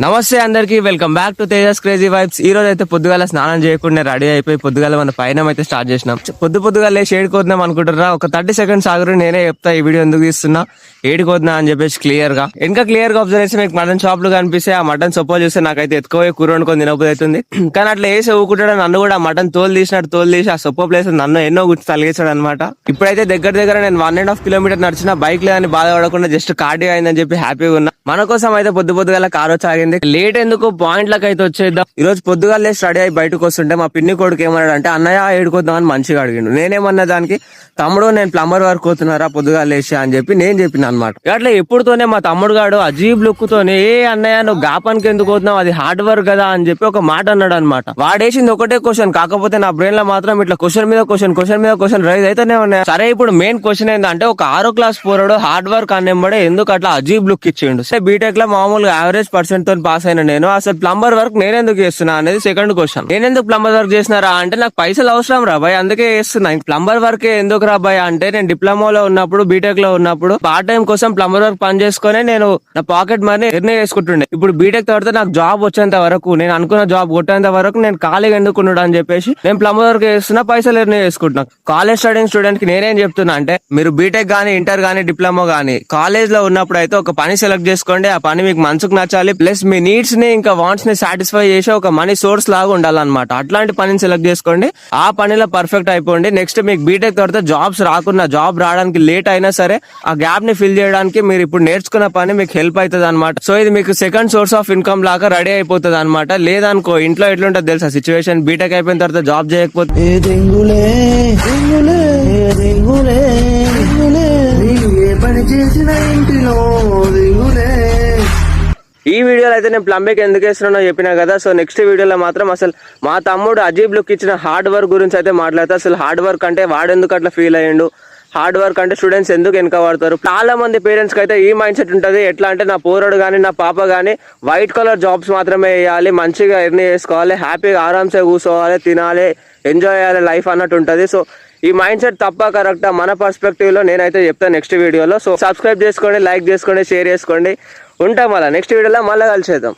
నమస్తే అందరికి, welcome back to Tejas crazy vibes. ఈ రోజు అయితే పొద్దుగాల స్నానం చేయకుండా రెడీ అయిపోయి పొద్దుగాల మన పైన అయితే స్టార్ట్ చేసినాం. పొద్దుగాల ఏడుకోద్దాం అనుకుంటారా? ఒక 30 సెకండ్స్ ఆగురు, నేనే చెప్తా ఈ వీడియో ఎందుకు తీస్తున్నా, ఏడుకోద్దా అని చెప్పేసి క్లియర్ గా అబ్జర్వ్ చేస్తే మీకు మటన్ షాప్లు కనిపిస్తే ఆ మటన్ సొప్ప చూస్తే నాకైతే ఎత్తుకోవే కూర వండుకొని తినబోదు అవుతుంది. కానీ అట్లా వేసి ఊకుంటాడు, నన్ను కూడా మటన్ తోలు తీసి ఆ సొప్ప ప్లేస్ నన్ను ఎన్నో గుర్తు తలిగేశాడు అనమాట. ఇప్పుడైతే దగ్గర నేను 1.5 కిలోమీటర్ నడిచిన, బైక్ లేదని బాధపడకుండా జస్ట్ కార్డియో అయిందని చెప్పి హ్యాపీగా ఉన్నా. మన కోసం అయితే పొద్దుగాల కార్ వచ్చి ఆగింది. లేట్ ఎందుకు, పాయింట్లకు అయితే వచ్చేద్దాం. ఈ రోజు పొద్దుగాలే స్టడీ అయి బయటకు వస్తుంటే మా పిన్ని కొడుకు ఏమన్నాడు అంటే, అన్నయ్య ఏడుకొద్దాం అని మంచిగా అడిగిండు. నేనేమన్నా దానికి, తమ్ముడు నేను ప్లంబర్ వర్క్ అవుతున్నారా పొద్దుగాల లేచి అని చెప్పి నేను చెప్పిన అనమాట. అట్లా ఎప్పుడుతోనే మా తమ్ముడు గాడు అజీబ్ లుక్ తోనే, ఏ అన్నయ్య నువ్వు గాపానికి ఎందుకు పోతున్నావు, అది హార్డ్ వర్క్ కదా అని చెప్పి ఒక మాట అన్నాడు అనమాట. వాడేసింది ఒకటే క్వశ్చన్, కాకపోతే నా బ్రెయిన్ లో మాత్రం ఇట్లా క్వశ్చన్ మీద క్వశ్చన్ రైజ్ అయితేనే ఉన్నాయి. సరే, ఇప్పుడు మెయిన్ క్వశ్చన్ ఏంటంటే, ఒక 6వ క్లాస్ పోరాడు హార్డ్ వర్క్ అనేమ్మడే ఎందుకు అట్లా అజీబ్ లుక్ ఇచ్చిండు. బీటెక్ లో మామూలుగా యావరేజ్ పర్సెంట్ తో పాస్ అయిన నేను అసలు ప్లంబర్ వర్క్ నేనెందుకు చేస్తున్నా అనేది సెకండ్ క్వశ్చన్. నేనెందుకు ప్లంబర్ వర్క్ చేసినారా అంటే, నాకు పైసలు అవసరం రా బాయ్, అందుకే చేస్తున్నా. ప్లంబర్ వర్క్ ఎందుకు రా బాయ్ అంటే, నేను డిప్లొమాలో ఉన్నప్పుడు, బీటెక్ లో ఉన్నప్పుడు పార్ట్ టైం కోసం ప్లంబర్ వర్క్ పని చేసుకుని నేను నా పాకెట్ మనీ ఎర్న్ చేసుకుంటుండే. ఇప్పుడు బీటెక్ తర్వాత నాకు జాబ్ వచ్చేంత వరకు, నేను అనుకున్న జాబ్ కొట్టేంత వరకు నేను ఖాళీగా ఎందుకు ఉన్నాడు అని చెప్పేసి నేను ప్లంబర్ వర్క్ చేస్తున్నా, పైసలు ఎర్న్ చేసుకుంటున్నా. కాలేజ్ స్టూడెంట్ కి నేనేం చెప్తున్నా అంటే, మీరు బీటెక్ గానీ, ఇంటర్ గానీ, డిప్లొమా గానీ కాలేజ్ లో ఉన్నప్పుడు అయితే ఒక పని సెలెక్ట్ చేసుకోండి. ఆ పని మీకు మనసుకు నచ్చాలి, ప్లస్ మీ నీడ్స్ ని ఇంకా వాంట్స్ ని సాటిస్ఫై చేసే ఒక మనీ సోర్స్ లాగా ఉండాలన్నమాట. అట్లాంటి పనిని సెలెక్ట్ చేసుకోండి, ఆ పనిలో పర్ఫెక్ట్ అయిపోండి. నెక్స్ట్ మీకు బీటెక్ తర్వాత జాబ్స్ రాకున్నా, జాబ్ రావడానికి లేట్ అయినా సరే ఆ గ్యాప్ ని ఫిల్ చేయడానికి మీరు ఇప్పుడు నేర్చుకున్న పని మీకు హెల్ప్ అవుతుంది అనమాట. సో ఇది మీకు సెకండ్ సోర్స్ ఆఫ్ ఇన్కమ్ లాగా రెడీ అయిపోతుంది అనమాట. లేదనుకో, ఇంట్లో ఎట్లుంటుంది తెలుసా సిచ్యువేషన్, బీటెక్ అయిపోయిన తర్వాత జాబ్ చేయకపోతే ఈ వీడియోలో అయితే నేను ప్లంబింగ్ ఎందుకు వేస్తున్నానో చెప్పినా కదా. సో నెక్స్ట్ వీడియోలో మాత్రం అసలు మా తమ్ముడు అజీబ్ లుక్ ఇచ్చిన హార్డ్ వర్క్ గురించి అయితే మాట్లాడతా. అసలు హార్డ్ వర్క్ అంటే వాడెందుకు అట్లా ఫీల్ అయ్యిండు, హార్డ్ వర్క్ అంటే స్టూడెంట్స్ ఎందుకు వెనక పడతారు. చాలా మంది పేరెంట్స్ కి అయితే ఈ మైండ్ సెట్ ఉంటుంది, ఎట్లా అంటే నా పోరడు కానీ నా పాప కానీ వైట్ కలర్ జాబ్స్ మాత్రమే వేయాలి, మంచిగా ఎర్న్ చేసుకోవాలి, హ్యాపీగా ఆరామ్సే కూర్చోవాలి, తినాలి, ఎంజాయ్ చేయాలి లైఫ్ అన్నట్టు ఉంటుంది. సో ఈ మైండ్ సెట్ తప్ప కరెక్టా మన పర్స్పెక్టివ్ లో నేనైతే చెప్తాను నెక్స్ట్ వీడియోలో. సో సబ్స్క్రైబ్ చేసుకోండి, లైక్ చేసుకోండి, షేర్ చేసుకోండి. ఉంటాం, మళ్ళీ నెక్స్ట్ వీడియోలో మళ్ళీ కలిసేద్దాం.